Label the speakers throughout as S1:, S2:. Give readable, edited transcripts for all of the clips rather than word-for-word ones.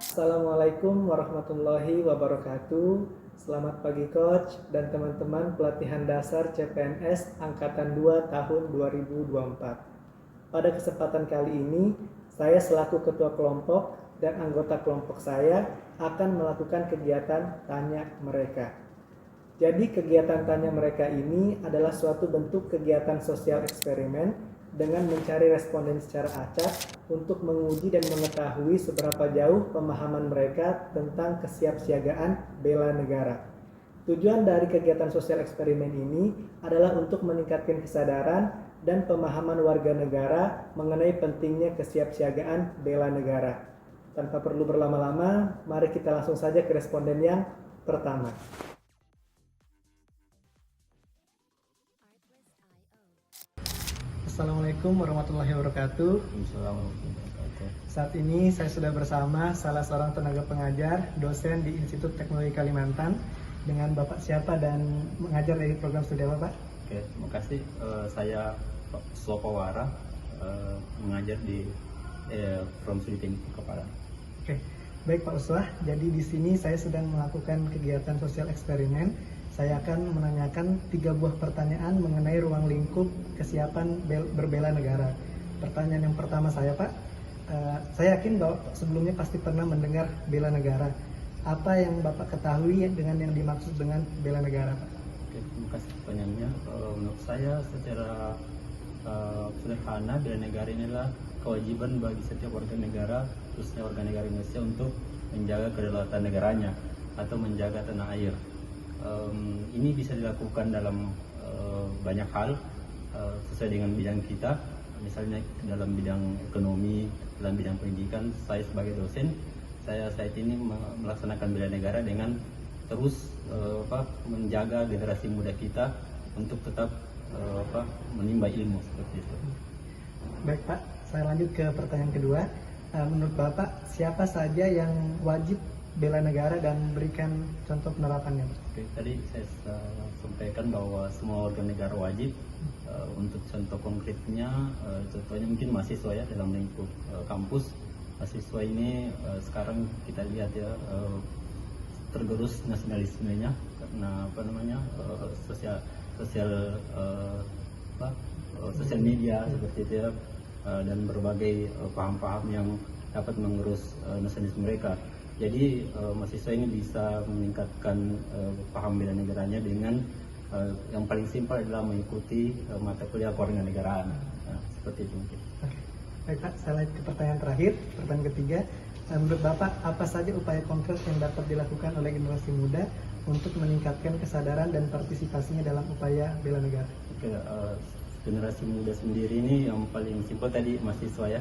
S1: Assalamualaikum warahmatullahi wabarakatuh. Selamat pagi Coach dan teman-teman pelatihan dasar CPNS Angkatan 2 tahun 2024. Pada kesempatan kali ini, saya selaku ketua kelompok dan anggota kelompok saya akan melakukan kegiatan tanya mereka. Jadi kegiatan tanya mereka ini adalah suatu bentuk kegiatan sosial eksperimen dengan mencari responden secara acak untuk menguji dan mengetahui seberapa jauh pemahaman mereka tentang kesiapsiagaan bela negara. Tujuan dari kegiatan sosial eksperimen ini adalah untuk meningkatkan kesadaran dan pemahaman warga negara mengenai pentingnya kesiapsiagaan bela negara. Tanpa perlu berlama-lama, mari kita langsung saja ke responden yang pertama. Assalamualaikum warahmatullahi wabarakatuh. Saat ini saya sudah bersama salah seorang tenaga pengajar, dosen di Institut Teknologi Kalimantan. Dengan Bapak siapa dan mengajar dari program studi apa, Pak?
S2: Oke, terima kasih. Saya Pak Sopawara, mengajar di Program Studi Teknik Kepala.
S1: Oke, baik Pak Uswah. Jadi di sini saya sedang melakukan kegiatan sosial eksperimen. Saya akan menanyakan 3 buah pertanyaan mengenai ruang lingkup kesiapan berbela negara. Pertanyaan yang pertama saya, Pak, saya yakin bahwa sebelumnya pasti pernah mendengar bela negara. Apa yang Bapak ketahui dengan yang dimaksud dengan bela negara, Pak?
S2: Oke, terima kasih pertanyaannya. Menurut saya secara sederhana, bela negara inilah kewajiban bagi setiap warga negara, khususnya warga negara Indonesia, untuk menjaga kedaulatan negaranya atau menjaga tanah air. Ini bisa dilakukan dalam banyak hal sesuai dengan bidang kita, misalnya dalam bidang ekonomi, dalam bidang pendidikan. Saya sebagai dosen, saya saat ini melaksanakan bela negara dengan terus menjaga generasi muda kita untuk tetap menimba ilmu seperti itu.
S1: Baik Pak, saya lanjut ke pertanyaan kedua. Menurut Bapak, siapa saja yang wajib bela negara dan berikan contoh penerapannya, Pak?
S2: Oke, tadi saya sampaikan bahwa semua warga negara wajib. Untuk contoh konkretnya, contohnya mungkin mahasiswa ya, dalam lingkup kampus. Mahasiswa ini sekarang kita lihat ya, tergerus nasionalismenya karena sosial media seperti itu ya, dan berbagai paham-paham yang dapat mengerus nasionalisme mereka. Jadi mahasiswa ini bisa meningkatkan paham bela negaranya dengan yang paling simpel adalah mengikuti mata kuliah kewarganegaraan. Seperti itu mungkin.
S1: Oke. Baik Pak, saya lanjut ke pertanyaan terakhir, pertanyaan ketiga. Menurut Bapak, apa saja upaya konkret yang dapat dilakukan oleh generasi muda untuk meningkatkan kesadaran dan partisipasinya dalam upaya bela negara?
S2: Oke, generasi muda sendiri ini yang paling simpel tadi mahasiswa ya.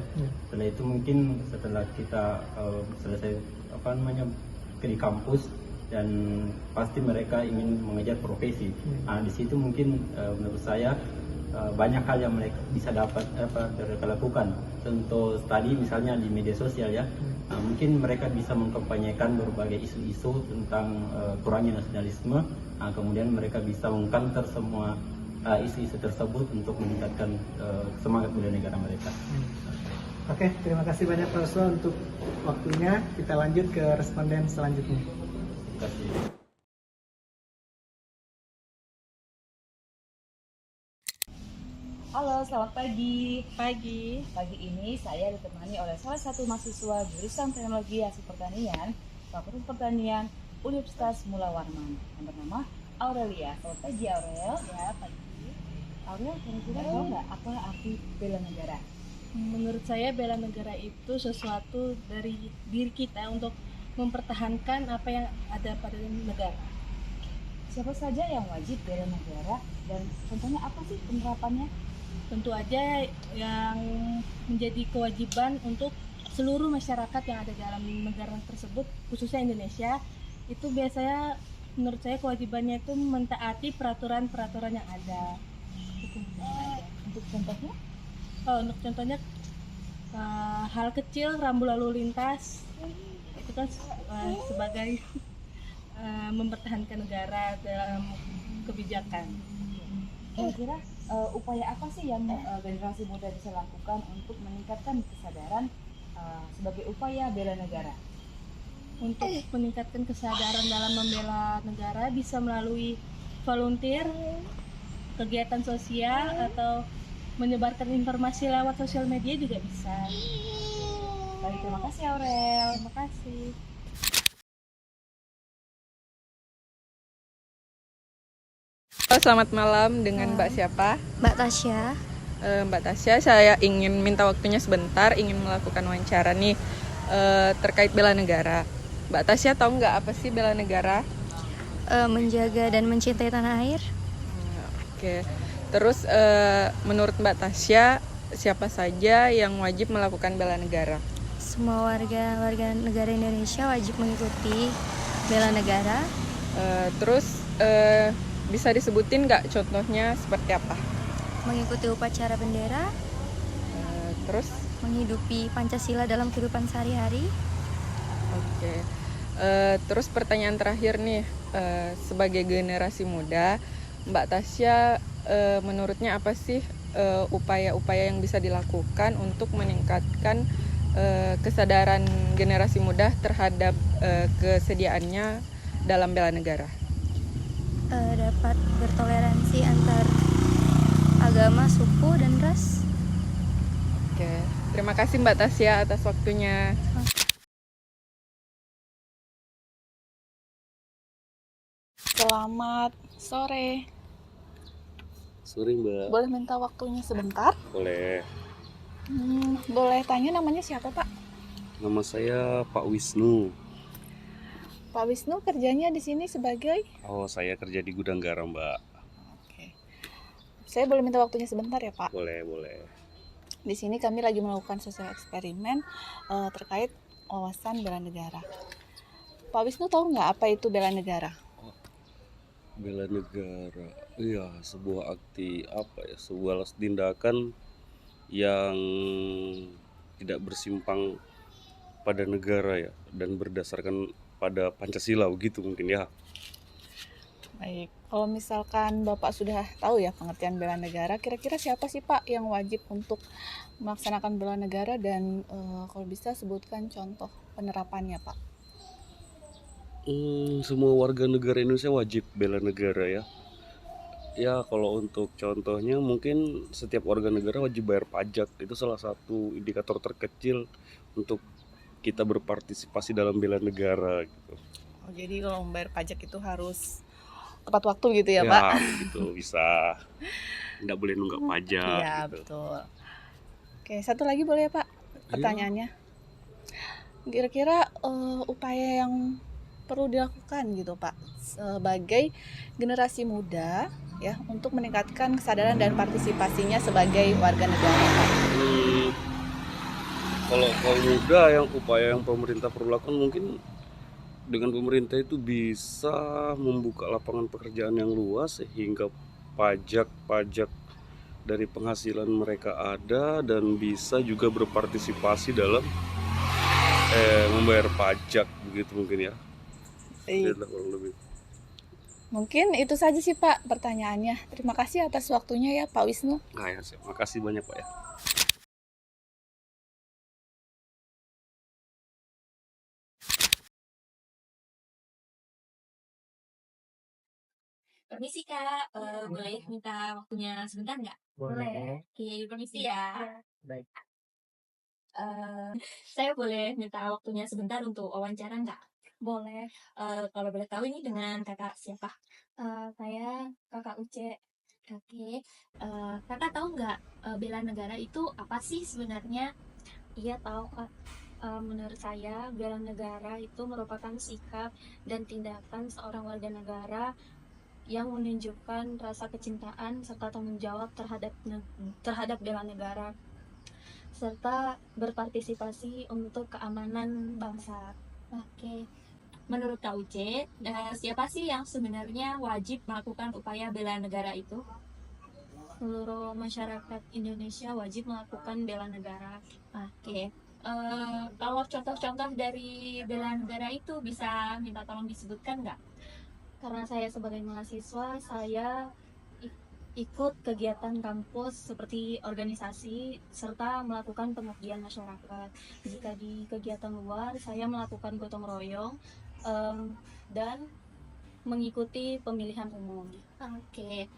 S2: Setelah itu mungkin setelah kita selesai di kampus dan pasti mereka ingin mengejar profesi. Di situ mungkin menurut saya banyak hal yang mereka bisa mereka lakukan. Contoh tadi misalnya di media sosial ya. Mungkin mereka bisa mengkampanyekan berbagai isu-isu tentang kurangnya nasionalisme. Kemudian mereka bisa mengkanter semua isu-isu tersebut untuk meningkatkan semangat bela negara mereka.
S1: Oke, terima kasih banyak Pak Uswa untuk waktunya. Kita lanjut ke responden selanjutnya.
S2: Terima kasih.
S3: Halo, selamat pagi. Pagi ini saya ditemani oleh salah satu mahasiswa jurusan Teknologi Hasil Pertanian, Fakultas Pertanian, Universitas Mula Warman, yang bernama Aurelia. Selamat pagi Aurel.
S4: Ya, pagi.
S3: Aurel, kira-kira tahu nggak apa arti bela negara?
S4: Menurut saya bela negara itu sesuatu dari diri kita untuk mempertahankan apa yang ada pada negara.
S3: Siapa saja yang wajib bela negara dan contohnya apa sih penerapannya?
S4: Tentu aja yang menjadi kewajiban untuk seluruh masyarakat yang ada dalam negara tersebut, khususnya Indonesia, itu biasanya menurut saya kewajibannya itu mentaati peraturan-peraturan yang ada.
S3: Untuk contohnya?
S4: Untuk contohnya hal kecil, rambu lalu lintas, itu kan sebagai mempertahankan negara dalam kebijakan.
S3: Kira-kira upaya apa sih yang generasi muda bisa lakukan untuk meningkatkan kesadaran sebagai upaya bela negara?
S4: Untuk meningkatkan kesadaran dalam membela negara bisa melalui volunteer, kegiatan sosial, atau menyebarkan informasi lewat sosial media juga bisa.
S3: Baik, terima kasih Aurel.
S4: Terima kasih.
S5: Halo, selamat malam. Dengan Mbak siapa?
S6: Mbak Tasya.
S5: Mbak Tasya, saya ingin minta waktunya sebentar, ingin melakukan wawancara nih terkait bela negara. Mbak Tasya tahu nggak apa sih bela negara?
S6: Menjaga dan mencintai tanah air.
S5: Oke. Terus menurut Mbak Tasya, siapa saja yang wajib melakukan bela negara?
S6: Semua warga negara Indonesia wajib mengikuti bela negara.
S5: Terus bisa disebutin nggak contohnya seperti apa?
S6: Mengikuti upacara bendera,
S5: Terus,
S6: menghidupi Pancasila dalam kehidupan sehari-hari.
S5: oke. Terus pertanyaan terakhir nih, sebagai generasi muda, Mbak Tasya menurutnya apa sih upaya-upaya yang bisa dilakukan untuk meningkatkan kesadaran generasi muda terhadap kesediaannya dalam bela negara?
S6: Dapat bertoleransi antar agama, suku, dan ras.
S5: Oke, terima kasih Mbak Tasya atas waktunya.
S7: Selamat sore.
S8: Sore Mbak.
S7: Boleh minta waktunya sebentar?
S8: Boleh.
S7: Boleh tanya namanya siapa Pak?
S8: Nama saya Pak Wisnu.
S7: Pak Wisnu kerjanya di sini sebagai?
S8: Oh, saya kerja di gudang garam Mbak.
S7: Oke. Saya boleh minta waktunya sebentar ya Pak?
S8: Boleh, boleh.
S7: Di sini kami lagi melakukan sosial eksperimen terkait wawasan bela negara. Pak Wisnu tahu nggak apa itu bela negara?
S8: Bela negara. Iya, sebuah sebuah tindakan yang tidak bersimpang pada negara ya, dan berdasarkan pada Pancasila begitu mungkin ya.
S7: Baik, kalau misalkan Bapak sudah tahu ya pengertian bela negara, kira-kira siapa sih Pak yang wajib untuk melaksanakan bela negara dan kalau bisa sebutkan contoh penerapannya Pak?
S8: Semua warga negara Indonesia wajib bela negara ya. Ya, kalau untuk contohnya mungkin setiap warga negara wajib bayar pajak. Itu salah satu indikator terkecil untuk kita berpartisipasi dalam bela negara gitu.
S7: Oh, jadi kalau membayar pajak itu harus tepat waktu gitu ya,
S8: Ya,
S7: Pak?
S8: gitu bisa. Nggak boleh nunggak pajak
S7: Iya,
S8: gitu.
S7: betul. Oke, satu lagi boleh ya, Pak? Pertanyaannya. Kira-kira upaya yang perlu dilakukan gitu, Pak, sebagai generasi muda ya untuk meningkatkan kesadaran dan partisipasinya sebagai warga negara, Pak.
S8: Kalau kaum muda yang upaya yang pemerintah perlu lakukan mungkin dengan pemerintah itu bisa membuka lapangan pekerjaan yang luas sehingga pajak-pajak dari penghasilan mereka ada dan bisa juga berpartisipasi dalam membayar pajak begitu mungkin ya. Itulah kurang lebih.
S7: Mungkin itu saja sih Pak pertanyaannya. Terima kasih atas waktunya ya Pak Wisnu.
S8: Nah ya, makasih banyak Pak ya.
S9: Permisi Kak, boleh minta waktunya sebentar nggak?
S1: Boleh.
S9: Oke, permisi ya.
S1: Baik.
S9: Saya boleh minta waktunya sebentar untuk wawancara nggak?
S4: Boleh.
S9: Kalau boleh tahu ini dengan kakak siapa?
S4: Saya Kakak Uce.
S9: Oke, kakak tahu nggak bela negara itu apa sih sebenarnya?
S4: Iya tahu Kak. Menurut saya bela negara itu merupakan sikap dan tindakan seorang warga negara yang menunjukkan rasa kecintaan serta tanggung jawab terhadap bela negara serta berpartisipasi untuk keamanan bangsa.
S9: Oke, menurut Kak Uce, siapa sih yang sebenarnya wajib melakukan upaya bela negara itu?
S4: Seluruh masyarakat Indonesia wajib melakukan bela negara.
S9: Oke, kalau contoh-contoh dari bela negara itu bisa minta tolong disebutkan nggak?
S4: Karena saya sebagai mahasiswa, saya ikut kegiatan kampus seperti organisasi serta melakukan pengabdian masyarakat. Jika di kegiatan luar, saya melakukan gotong royong dan mengikuti pemilihan umum.
S9: Oke,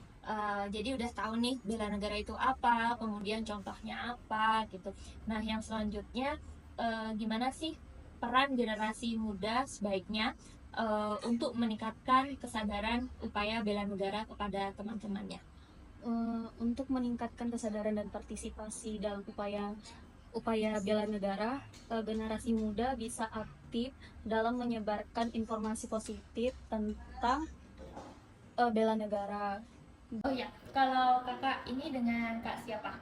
S9: jadi udah tahu nih bela negara itu apa, kemudian contohnya apa gitu. Nah, yang selanjutnya gimana sih peran generasi muda sebaiknya untuk meningkatkan kesadaran upaya bela negara kepada teman-temannya?
S4: Untuk meningkatkan kesadaran dan partisipasi dalam upaya bela negara, generasi muda bisa aktif dalam menyebarkan informasi positif tentang bela negara.
S9: Oh ya, kalau kakak ini dengan kak siapa?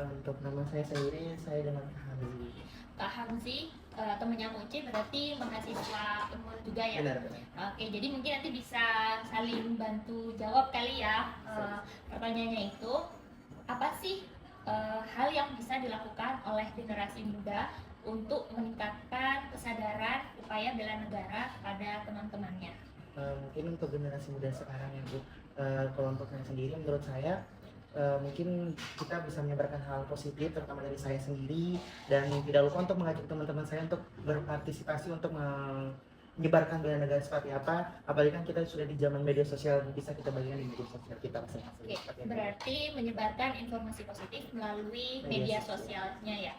S1: Untuk nama saya sendiri, saya dengan Kak Hamzi.
S9: Kak Hamzi, temennya Uci berarti mahasiswa umur juga ya?
S1: Benar.
S9: Oke, jadi mungkin nanti bisa saling bantu jawab kali ya. Pertanyaannya itu, apa sih hal yang bisa dilakukan oleh generasi muda untuk meningkatkan kesadaran upaya bela negara pada teman-temannya?
S10: Mungkin untuk generasi muda sekarang ya Bu, kalau untuk saya sendiri, menurut saya mungkin kita bisa menyebarkan hal positif terutama dari saya sendiri, dan tidak lupa untuk mengajak teman-teman saya untuk berpartisipasi untuk menyebarkan bela negara seperti apa, apalagi kan kita sudah di zaman media sosial, bisa kita bagikan di media sosial kita masing-masing.
S9: Oke, berarti menyebarkan informasi positif melalui media sosialnya ya.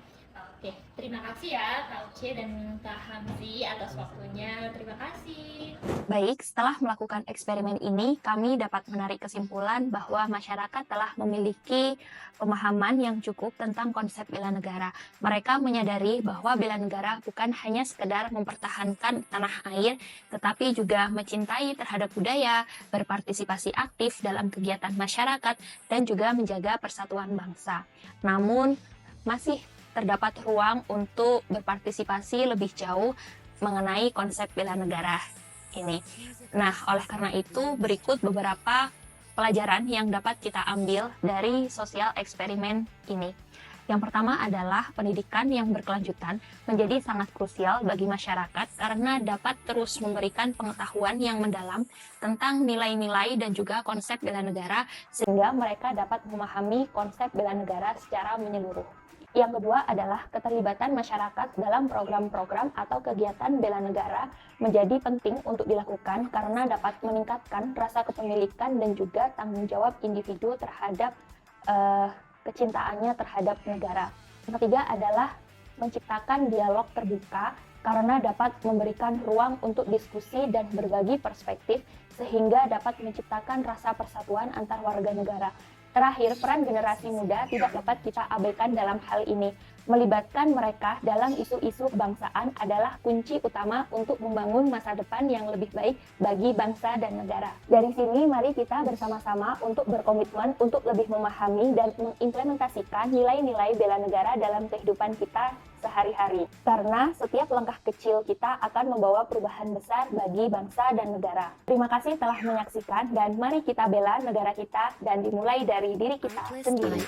S9: Oke, terima kasih ya Kak Uce dan Kak Hamzi atas waktunya. Terima kasih.
S11: Baik, setelah melakukan eksperimen ini, kami dapat menarik kesimpulan bahwa masyarakat telah memiliki pemahaman yang cukup tentang konsep bela negara. Mereka menyadari bahwa bela negara bukan hanya sekedar mempertahankan tanah air, tetapi juga mencintai terhadap budaya, berpartisipasi aktif dalam kegiatan masyarakat, dan juga menjaga persatuan bangsa. Namun, masih terdapat ruang untuk berpartisipasi lebih jauh mengenai konsep bela negara ini. Nah, oleh karena itu berikut beberapa pelajaran yang dapat kita ambil dari sosial eksperimen ini. Yang pertama adalah pendidikan yang berkelanjutan menjadi sangat krusial bagi masyarakat karena dapat terus memberikan pengetahuan yang mendalam tentang nilai-nilai dan juga konsep bela negara sehingga mereka dapat memahami konsep bela negara secara menyeluruh. Yang kedua adalah keterlibatan masyarakat dalam program-program atau kegiatan bela negara menjadi penting untuk dilakukan karena dapat meningkatkan rasa kepemilikan dan juga tanggung jawab individu terhadap kecintaannya terhadap negara. Yang ketiga adalah menciptakan dialog terbuka karena dapat memberikan ruang untuk diskusi dan berbagi perspektif sehingga dapat menciptakan rasa persatuan antar warga negara. Terakhir, peran generasi muda tidak dapat kita abaikan dalam hal ini. Melibatkan mereka dalam isu-isu kebangsaan adalah kunci utama untuk membangun masa depan yang lebih baik bagi bangsa dan negara. Dari sini, mari kita bersama-sama untuk berkomitmen untuk lebih memahami dan mengimplementasikan nilai-nilai bela negara dalam kehidupan kita sehari-hari. Karena setiap langkah kecil kita akan membawa perubahan besar bagi bangsa dan negara. Terima kasih telah menyaksikan dan mari kita bela negara kita dan dimulai dari diri kita sendiri.